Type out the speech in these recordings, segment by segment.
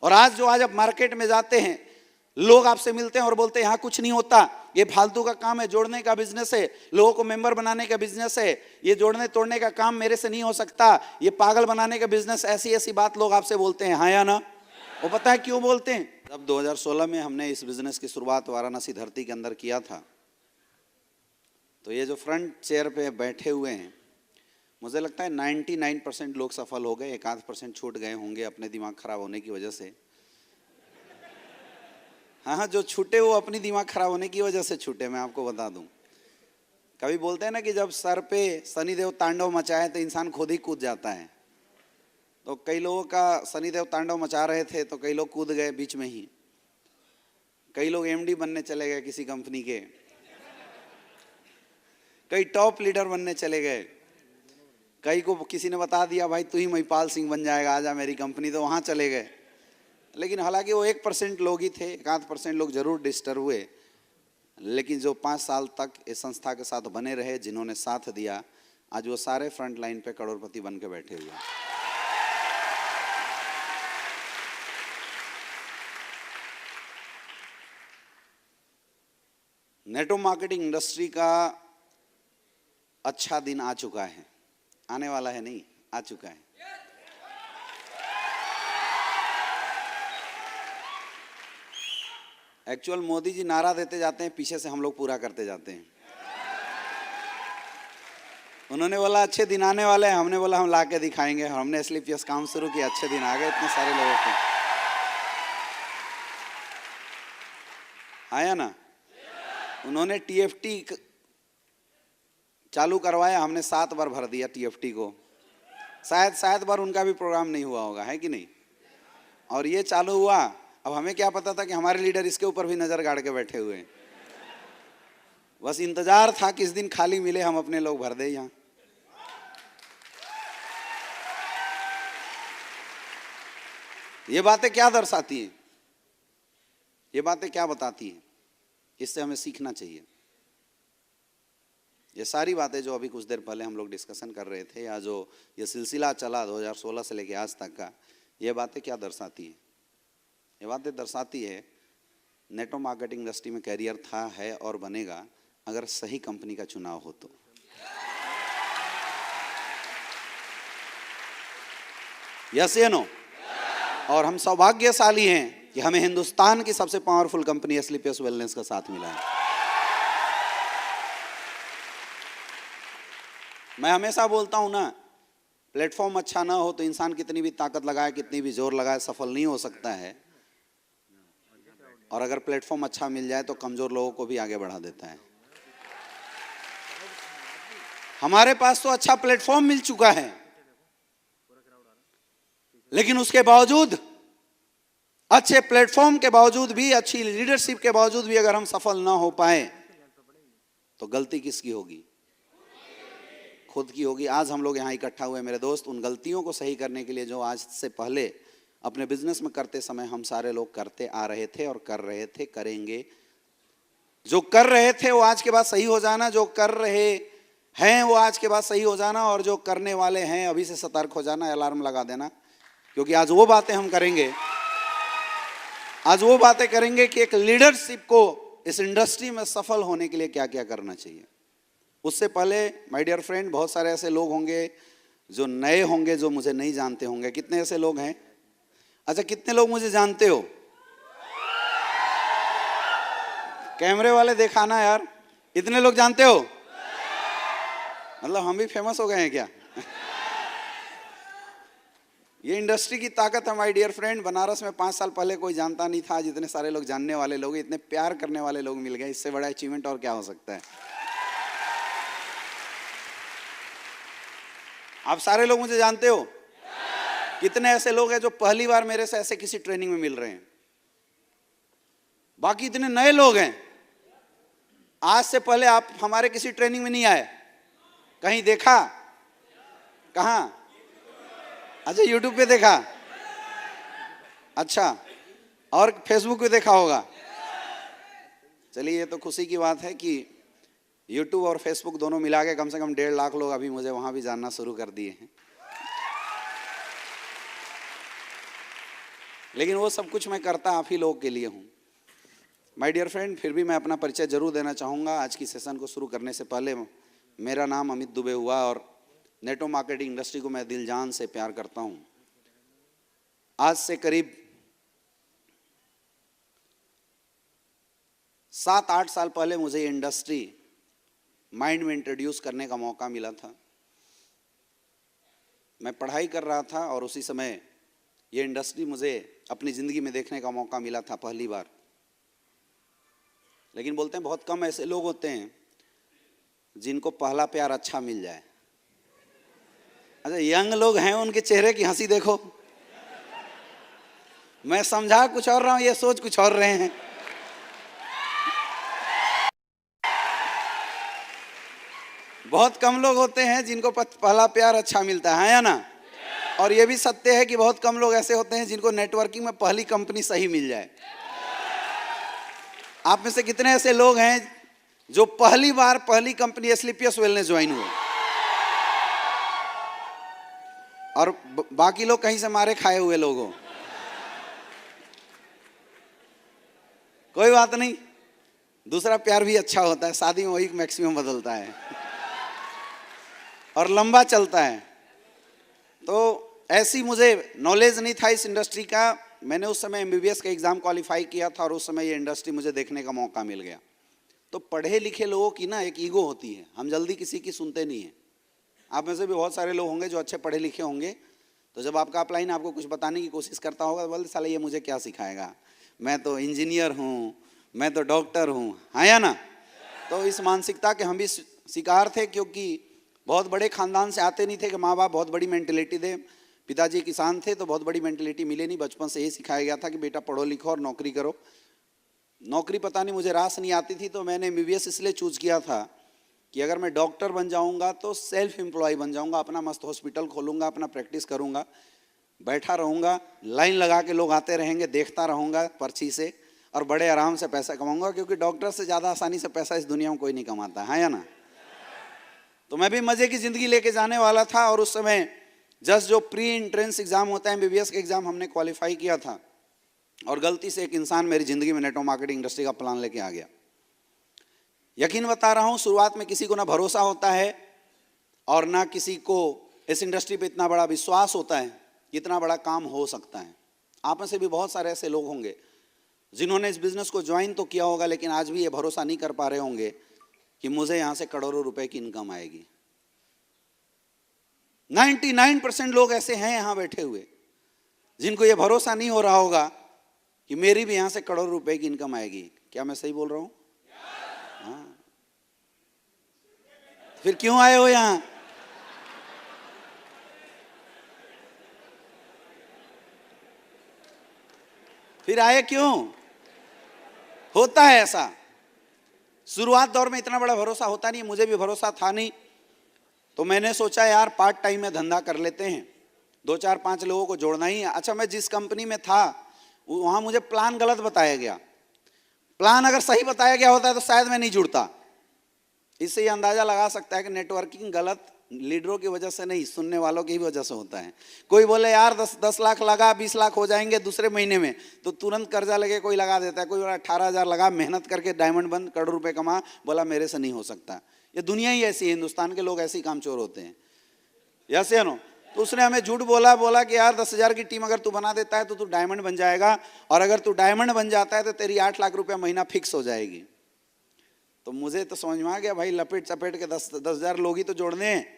और आज आप मार्केट में जाते हैं, लोग आपसे मिलते हैं और बोलते हैं यहाँ कुछ नहीं होता, ये फालतू का काम है, जोड़ने का बिजनेस है, लोगों को मेंबर बनाने का बिजनेस है, ये जोड़ने तोड़ने का काम मेरे से नहीं हो सकता, ये पागल बनाने का बिजनेस, ऐसी ऐसी बात लोग आपसे बोलते हैं, हाँ या ना? वो पता है क्यों बोलते हैं? जब 2016 में हमने इस बिजनेस की शुरुआत वाराणसी धरती के अंदर किया था, तो ये जो फ्रंट चेयर पे बैठे हुए हैं, मुझे लगता है 99% लोग सफल हो गए, 1-8% छूट गए होंगे अपने दिमाग खराब होने की वजह से। हाँ, जो छूटे वो अपनी दिमाग खराब होने की वजह से छूटे, मैं आपको बता दूं। कभी बोलते हैं ना कि जब सर पे शनिदेव तांडव मचाए तो इंसान खुद ही कूद जाता है। तो कई लोगों का शनिदेव तांडव मचा रहे थे तो कई लोग कूद गए बीच में ही। कई लोग एमडी बनने चले गए किसी कंपनी के, कई टॉप लीडर बनने चले गए, कई को किसी ने बता दिया भाई तू ही महिपाल सिंह बन जाएगा, आजा मेरी कंपनी, तो वहाँ चले गए। लेकिन हालांकि वो 1% लोग ही थे, 1-8% लोग जरूर डिस्टर्ब हुए, लेकिन जो 5 साल तक इस संस्था के साथ बने रहे, जिन्होंने साथ दिया, आज वो सारे फ्रंट लाइन पे करोड़पति बन के बैठे हुए हैं। नेटवर्क मार्केटिंग इंडस्ट्री का अच्छा दिन आ चुका है, आने वाला है नहीं, आ चुका है। एक्चुअल मोदी जी नारा देते जाते हैं, पीछे से हम लोग पूरा करते जाते हैं। उन्होंने बोला अच्छे दिन आने वाले हैं, हमने बोला हम ला के दिखाएंगे, हमने SLPS काम शुरू किया, अच्छे दिन आ गए इतने सारे लोगों के, आया ना? उन्होंने TFT चालू करवाया, हमने 7 बार भर दिया TFT को, शायद बार उनका भी प्रोग्राम नहीं हुआ होगा, है कि नहीं? और ये चालू हुआ, अब हमें क्या पता था कि हमारे लीडर इसके ऊपर भी नजर गाड़ के बैठे हुए हैं। बस इंतजार था किस दिन खाली मिले, हम अपने लोग भर दे यहाँ। ये बातें क्या दर्शाती हैं? ये बातें क्या बताती हैं? इससे हमें सीखना चाहिए। ये सारी बातें जो अभी कुछ देर पहले हम लोग डिस्कशन कर रहे थे, या जो ये सिलसिला चला 2016 से लेके आज तक का, ये बातें क्या दर्शाती हैं? ये बातें दर्शाती है नेटवर्क मार्केटिंग इंडस्ट्री में कैरियर था, है और बनेगा, अगर सही कंपनी का चुनाव हो तो। यस या नो? और हम सौभाग्यशाली हैं कि हमें हिंदुस्तान की सबसे पावरफुल कंपनी SLPS वेलनेस का साथ मिला है। मैं हमेशा बोलता हूं ना, प्लेटफॉर्म अच्छा ना हो तो इंसान कितनी भी ताकत लगाए, कितनी भी जोर लगाए, सफल नहीं हो सकता है। और अगर प्लेटफॉर्म अच्छा मिल जाए तो कमजोर लोगों को भी आगे बढ़ा देता है। हमारे पास तो अच्छा प्लेटफॉर्म मिल चुका है, लेकिन उसके बावजूद, अच्छे प्लेटफॉर्म के बावजूद भी, अच्छी लीडरशिप के बावजूद भी अगर हम सफल ना हो पाए तो गलती किसकी होगी? खुद की होगी। आज हम लोग यहाँ इकट्ठा हुए मेरे दोस्त, उन गलतियों को सही करने के लिए जो आज से पहले अपने बिजनेस में करते समय हम सारे लोग करते आ रहे थे और कर रहे थे, करेंगे। जो कर रहे थे वो आज के बाद सही हो जाना, जो कर रहे हैं वो आज के बाद सही हो जाना, और जो करने वाले हैं अभी से सतर्क हो जाना, अलार्म लगा देना, क्योंकि आज वो बातें हम करेंगे, आज वो बातें करेंगे कि एक लीडरशिप को इस इंडस्ट्री में सफल होने के लिए क्या क्या करना चाहिए। उससे पहले माय डियर फ्रेंड, बहुत सारे ऐसे लोग होंगे जो नए होंगे, जो मुझे नहीं जानते होंगे। कितने ऐसे लोग हैं? अच्छा, कितने लोग मुझे जानते हो? कैमरे वाले दिखाना यार, इतने लोग जानते हो? मतलब हम भी फेमस हो गए हैं क्या? ये इंडस्ट्री की ताकत है माय डियर फ्रेंड। बनारस में 5 साल पहले कोई जानता नहीं था, आज इतने सारे लोग जानने वाले लोग, इतने प्यार करने वाले लोग मिल गए। इससे बड़ा अचीवमेंट और क्या हो सकता है? आप सारे लोग मुझे जानते हो? कितने ऐसे लोग हैं जो पहली बार मेरे से ऐसे किसी ट्रेनिंग में मिल रहे हैं? बाकी इतने नए लोग हैं, आज से पहले आप हमारे किसी ट्रेनिंग में नहीं आए, कहीं देखा? कहां? अच्छा, यूट्यूब पे देखा। अच्छा, और फेसबुक पे देखा होगा। चलिए, ये तो खुशी की बात है कि यूट्यूब और फेसबुक दोनों मिला के कम से कम 1.5 लाख लोग अभी मुझे वहां भी जानना शुरू कर दिए हैं। लेकिन वो सब कुछ मैं करता आप ही लोगों के लिए हूँ। माय डियर फ्रेंड, फिर भी मैं अपना परिचय जरूर देना चाहूँगा। आज की सेशन को शुरू करने से पहले मेरा नाम अमित दुबे हुआ और नेटवर्क मार्केटिंग इंडस्ट्री को मैं दिल जान से प्यार करता हूँ। आज से करीब 7-8 साल पहले मुझे ये इंडस्ट्री माइंड में इंट्रोड्यूस करने का मौका मिला था। मैं पढ़ाई कर रहा था और उसी समय ये इंडस्ट्री मुझे अपनी ज़िंदगी में देखने का मौका मिला था पहली बार। लेकिन बोलते हैं बहुत कम ऐसे लोग होते हैं जिनको पहला प्यार अच्छा मिल जाए। अच्छा, यंग लोग हैं, उनके चेहरे की हंसी देखो। मैं समझा कुछ और रहा हूं, ये सोच कुछ और रहे हैं। बहुत कम लोग होते हैं जिनको पहला प्यार अच्छा मिलता है या ना? और ये भी सत्य है कि बहुत कम लोग ऐसे होते हैं जिनको नेटवर्किंग में पहली कंपनी सही मिल जाए। आप में से कितने ऐसे लोग हैं जो पहली बार पहली कंपनी एस्क्लेपियस वेलनेस ज्वाइन हुए और बाकी लोग कहीं से मारे खाए हुए लोग हो? कोई बात नहीं, दूसरा प्यार भी अच्छा होता है। शादी में वही मैक्सिमम बदलता है और लंबा चलता है। तो ऐसी मुझे नॉलेज नहीं था इस इंडस्ट्री का। मैंने उस समय MBBS का एग्ज़ाम क्वालिफाई किया था और उस समय ये इंडस्ट्री मुझे देखने का मौका मिल गया। तो पढ़े लिखे लोगों की ना एक ईगो होती है, हम जल्दी किसी की सुनते नहीं हैं। आप में से भी बहुत सारे लोग होंगे जो अच्छे पढ़े लिखे होंगे, तो जब आपका अपलाइन आपको कुछ बताने की कोशिश करता होगा तो बोलते साले ये मुझे क्या सिखाएगा, मैं तो इंजीनियर हूँ, मैं तो डॉक्टर हूँ, हाँ या ना? तो इस मानसिकता के हम भी शिकार थे, क्योंकि बहुत बड़े ख़ानदान से आते नहीं थे कि माँ बाप बहुत बड़ी मेंटलिटी दे। पिताजी किसान थे तो बहुत बड़ी मेंटलिटी मिले नहीं। बचपन से यही सिखाया गया था कि बेटा पढ़ो लिखो और नौकरी करो। नौकरी पता नहीं मुझे रास नहीं आती थी, तो मैंने MBBS इसलिए चूज़ किया था कि अगर मैं डॉक्टर बन जाऊंगा तो सेल्फ एम्प्लॉय बन जाऊंगा, अपना मस्त हॉस्पिटल खोलूंगा, अपना प्रैक्टिस करूंगा, बैठा रहूंगा, लाइन लगा के लोग आते रहेंगे, देखता रहूंगा पर्ची से, और बड़े आराम से पैसा कमाऊंगा, क्योंकि डॉक्टर से ज़्यादा आसानी से पैसा इस दुनिया में कोई नहीं कमाता है या ना? तो मैं भी मज़े की ज़िंदगी लेके जाने वाला था। और उस समय जस्ट जो प्री एंट्रेंस एग्ज़ाम होता है MBBS का एग्ज़ाम, हमने क्वालिफाई किया था और गलती से एक इंसान मेरी ज़िंदगी में नेटवर्क मार्केटिंग इंडस्ट्री का प्लान लेके आ गया। यकीन बता रहा हूँ, शुरुआत में किसी को ना भरोसा होता है और ना किसी को इस इंडस्ट्री पे इतना बड़ा विश्वास होता है कि इतना बड़ा काम हो सकता है। आप में से भी बहुत सारे ऐसे लोग होंगे जिन्होंने इस बिज़नेस को ज्वाइन तो किया होगा, लेकिन आज भी ये भरोसा नहीं कर पा रहे होंगे कि मुझे यहाँ से करोड़ों रुपए की इनकम आएगी। 99% लोग ऐसे हैं यहाँ बैठे हुए जिनको ये भरोसा नहीं हो रहा होगा कि मेरी भी यहाँ से करोड़ों रुपए की इनकम आएगी। क्या मैं सही बोल रहा हूँ? हाँ, फिर क्यों आए हो यहाँ? फिर आए क्यों? होता है ऐसा, शुरुआत दौर में इतना बड़ा भरोसा होता नहीं, मुझे भी भरोसा था नहीं। तो मैंने सोचा यार पार्ट टाइम में धंधा कर लेते हैं, 2-4-5 लोगों को जोड़ना ही है। अच्छा, मैं जिस कंपनी में था वहाँ मुझे प्लान गलत बताया गया। प्लान अगर सही बताया गया होता है तो शायद मैं नहीं जुड़ता। इससे ये अंदाज़ा लगा सकता है कि नेटवर्किंग गलत लीडरों की वजह से नहीं, सुनने वालों की वजह से होता है। कोई बोले यार 10 लाख लगा, 20 लाख हो जाएंगे दूसरे महीने में, तो तुरंत कर्जा लगे कोई लगा देता है। कोई बोला 18,000 लगा, मेहनत करके डायमंड बन, करोड़ रुपए कमा, बोला मेरे से नहीं हो सकता। ये दुनिया ही ऐसी है, हिंदुस्तान के लोग ऐसे ही कामचोर होते हैं, यस या नो? तो उसने हमें झूठ बोला कि यार 10,000 की टीम अगर तू बना देता है तो तू डायमंड बन जाएगा, और अगर तू डायमंड बन जाता है तो तेरी 8 लाख रुपया महीना फिक्स हो जाएगी। तो मुझे तो समझ में आ गया भाई, लपेट चपेट के 10,000 लोग ही तो जोड़ने हैं।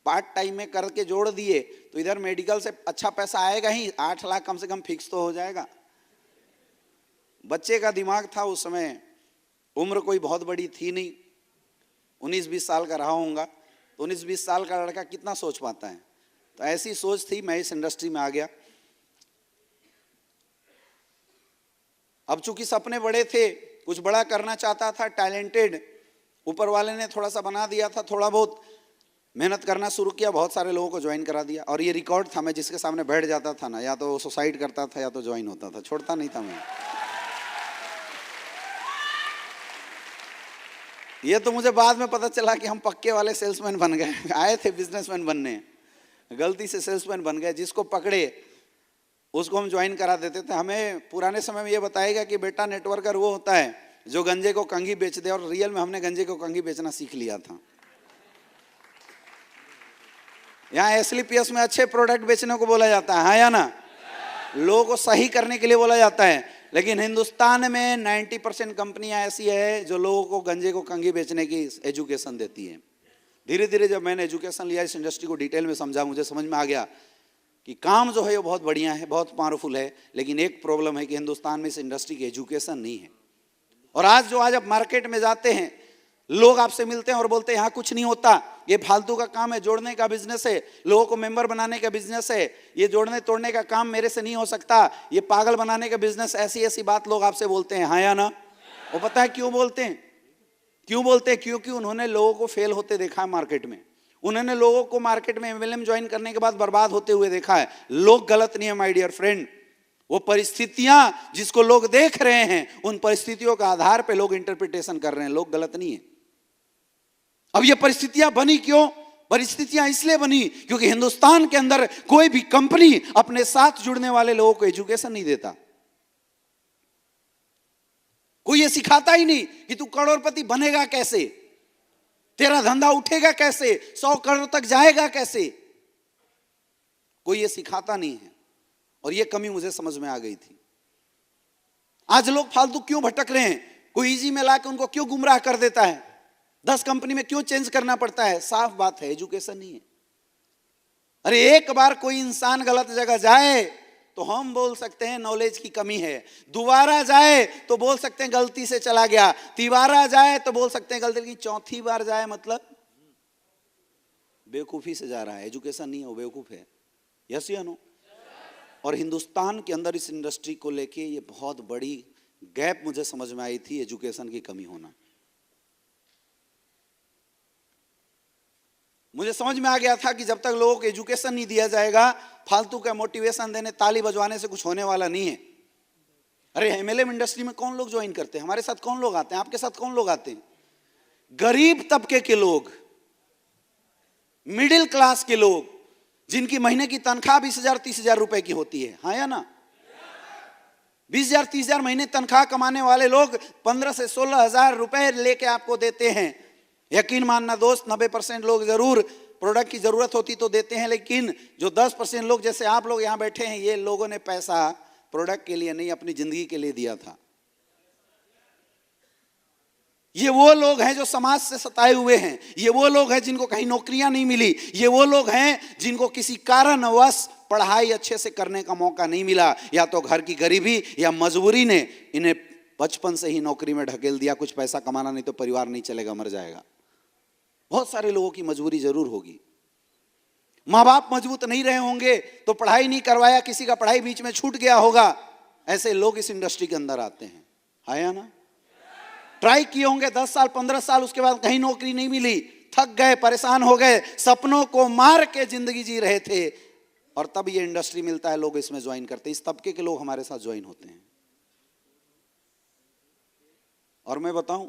पार्ट टाइम में करके जोड़ दिए तो इधर मेडिकल से अच्छा पैसा आएगा ही, 8 लाख कम से कम फिक्स तो हो जाएगा। बच्चे का दिमाग था उस समय, उम्र कोई बहुत बड़ी थी नहीं, 19-20 साल का रहा होऊंगा। तो 19-20 साल का लड़का कितना सोच पाता है? तो ऐसी सोच थी, मैं इस इंडस्ट्री में आ गया। अब चूंकि सपने बड़े थे, कुछ बड़ा करना चाहता था, टैलेंटेड, ऊपर वाले ने थोड़ा सा बना दिया था, थोड़ा बहुत मेहनत करना शुरू किया, बहुत सारे लोगों को ज्वाइन करा दिया। और ये रिकॉर्ड था, मैं जिसके सामने बैठ जाता था ना, या तो सुसाइड करता था या तो ज्वाइन होता था, छोड़ता नहीं था मैं। ये तो मुझे बाद में पता चला कि हम पक्के वाले सेल्समैन बन गए। आए थे बिजनेसमैन बनने, गलती से सेल्समैन बन गए। जिसको पकड़े उसको हम ज्वाइन करा देते थे। हमें पुराने समय में ये बताएगा कि बेटा नेटवर्कर वो होता है जो गंजे को कंघी बेच दे, और रियल में हमने गंजे को कंघी बेचना सीख लिया था। यहाँ एसलीपीएस में अच्छे प्रोडक्ट बेचने को बोला जाता है, हाँ या ना, लोगों को सही करने के लिए बोला जाता है। लेकिन हिंदुस्तान में 90% कंपनियां ऐसी है जो लोगों को गंजे को कंघी बेचने की एजुकेशन देती है। धीरे धीरे जब मैंने एजुकेशन लिया, इस इंडस्ट्री को डिटेल में समझा, मुझे समझ में आ गया कि काम जो है वो बहुत बढ़िया है, बहुत पावरफुल है, लेकिन एक प्रॉब्लम है कि हिंदुस्तान में इस इंडस्ट्री की एजुकेशन नहीं है। और आज आप मार्केट में जाते हैं, लोग आपसे मिलते हैं और बोलते हैं यहाँ कुछ नहीं होता, ये फालतू का काम है, जोड़ने का बिजनेस है, लोगों को मेंबर बनाने का बिजनेस है, ये जोड़ने तोड़ने का काम मेरे से नहीं हो सकता, ये पागल बनाने का बिजनेस, ऐसी ऐसी बात लोग आपसे बोलते हैं, हाँ या ना। वो पता है क्यों बोलते हैं? क्योंकि उन्होंने लोगों को फेल होते देखा है मार्केट में। उन्होंने लोगों को मार्केट में एमएलएम ज्वाइन करने के बाद बर्बाद होते हुए देखा है। लोग गलत नहीं है माय डियर फ्रेंड, वो परिस्थितियां जिसको लोग देख रहे हैं, उन परिस्थितियों के आधार पे लोग इंटरप्रिटेशन कर रहे हैं, लोग गलत नहीं है। अब ये परिस्थितियां बनी क्यों? परिस्थितियां इसलिए बनी क्योंकि हिंदुस्तान के अंदर कोई भी कंपनी अपने साथ जुड़ने वाले लोगों को एजुकेशन नहीं देता। कोई ये सिखाता ही नहीं कि तू करोड़पति बनेगा कैसे, तेरा धंधा उठेगा कैसे, 100 करोड़ तक जाएगा कैसे, कोई ये सिखाता नहीं है। और ये कमी मुझे समझ में आ गई थी। आज लोग फालतू क्यों भटक रहे हैं? कोई इजी में लाके उनको क्यों गुमराह कर देता है? 10 कंपनी में क्यों चेंज करना पड़ता है? साफ बात है, एजुकेशन नहीं है। अरे एक बार कोई इंसान गलत जगह जाए तो हम बोल सकते हैं नॉलेज की कमी है, दोबारा जाए तो बोल सकते हैं गलती से चला गया, तीबारा जाए तो बोल सकते हैं गलती की, चौथी बार जाए मतलब बेवकूफी से जा रहा है, एजुकेशन नहीं है, वो बेवकूफ है। यस या नो? और हिंदुस्तान के अंदर इस इंडस्ट्री को लेके ये बहुत बड़ी गैप मुझे समझ में आई थी, एजुकेशन की कमी होना। मुझे समझ में आ गया था कि जब तक लोगों को एजुकेशन नहीं दिया जाएगा, फालतू का मोटिवेशन देने, ताली बजवाने से कुछ होने वाला नहीं है। अरे एमएलएम इंडस्ट्री में कौन लोग ज्वाइन करते हैं? हमारे साथ कौन लोग आते हैं? आपके साथ कौन लोग आते हैं? गरीब तबके के लोग, मिडिल क्लास के लोग, जिनकी महीने की तनख्वाह 20,000 30,000 रुपए की होती है, हाँ या ना। 20,000 30,000 महीने तनख्वाह कमाने वाले लोग 15 से 16,000 रुपए लेके आपको देते हैं। यकीन मानना दोस्त, 90% लोग जरूर प्रोडक्ट की जरूरत होती तो देते हैं, लेकिन जो 10% लोग जैसे आप लोग यहाँ बैठे हैं, ये लोगों ने पैसा प्रोडक्ट के लिए नहीं, अपनी जिंदगी के लिए दिया था। ये वो लोग हैं जो समाज से सताए हुए हैं, ये वो लोग हैं जिनको कहीं नौकरियां नहीं मिली, ये वो लोग हैं जिनको किसी कारणवश पढ़ाई अच्छे से करने का मौका नहीं मिला, या तो घर की गरीबी या मजबूरी ने इन्हें बचपन से ही नौकरी में ढकेल दिया। कुछ पैसा कमाना नहीं तो परिवार नहीं चलेगा, मर जाएगा। बहुत सारे लोगों की मजबूरी जरूर होगी। माँ बाप मजबूत नहीं रहे होंगे तो पढ़ाई नहीं करवाया, किसी का पढ़ाई बीच में छूट गया होगा, ऐसे लोग इस इंडस्ट्री के अंदर आते हैं, है या ना। ट्राई किए होंगे 10 साल 15 साल, उसके बाद कहीं नौकरी नहीं मिली, थक गए, परेशान हो गए, सपनों को मार के जिंदगी जी रहे थे, और तब ये इंडस्ट्री मिलता है, लोग इसमें ज्वाइन करते हैं। इस तबके के लोग हमारे साथ ज्वाइन होते हैं। और मैं बताऊं,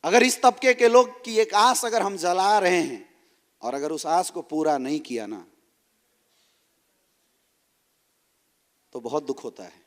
अगर इस तबके के लोग की एक आस अगर हम जला रहे हैं और अगर उस आस को पूरा नहीं किया ना, तो बहुत दुख होता है।